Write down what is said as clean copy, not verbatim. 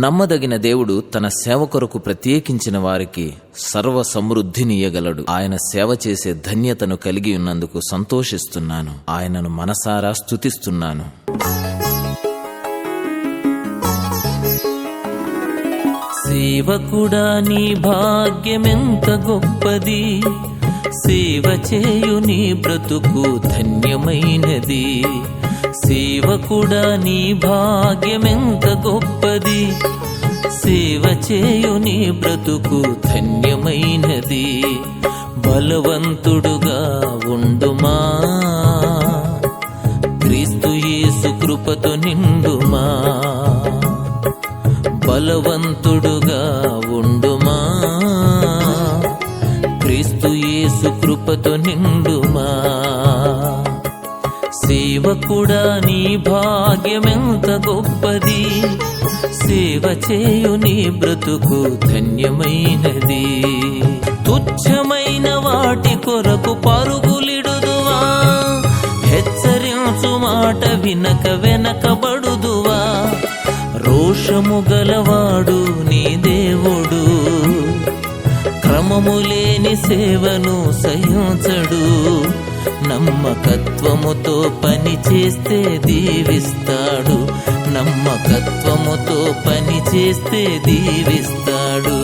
నమ్మదగిన దేవుడు తన సేవ కొరకు ప్రత్యేకించిన వారికి సర్వ సమృద్ధినియ్యగలడు. ఆయన సేవ చేసే ధన్యతను కలిగి ఉన్నందుకు సంతోషిస్తున్నాను. ఆయనను మనసారా స్తుతిస్తున్నాను. సేవకుడా నీ భాగ్యమెంత గొప్పది, సేవ చేయు నీ బ్రతుకు ధన్యమైనది. సేవకుడా నీ భాగ్యమెంత గొప్పది, సేవ చేయు నీ బ్రతుకు ధన్యమైనది. బలవంతుడుగా ఉండుమా, క్రీస్తు యేసు కృపతో నిండుమా. బలవంతుడుగా ఉండుమా, క్రీస్తు యేసు కృపతో నిండుమా. సేవకుడా నీ భాగ్యమెంత గొప్పది, సేవ చేయు నీ బ్రతుకు ధన్యమైనది. తుచ్చమైన వాటి కొరకు పరుగులిడుదువా, హెచ్చరించు మాట వినక వెనకబడుదువా. రోషము గలవాడు నీ దేవుడు, క్రమము లేని సేవను సహించడు. నమ్మకత్వముతో పని చేస్తే దీవిస్తాడు, నమ్మకత్వముతో పని చేస్తే దీవిస్తాడు.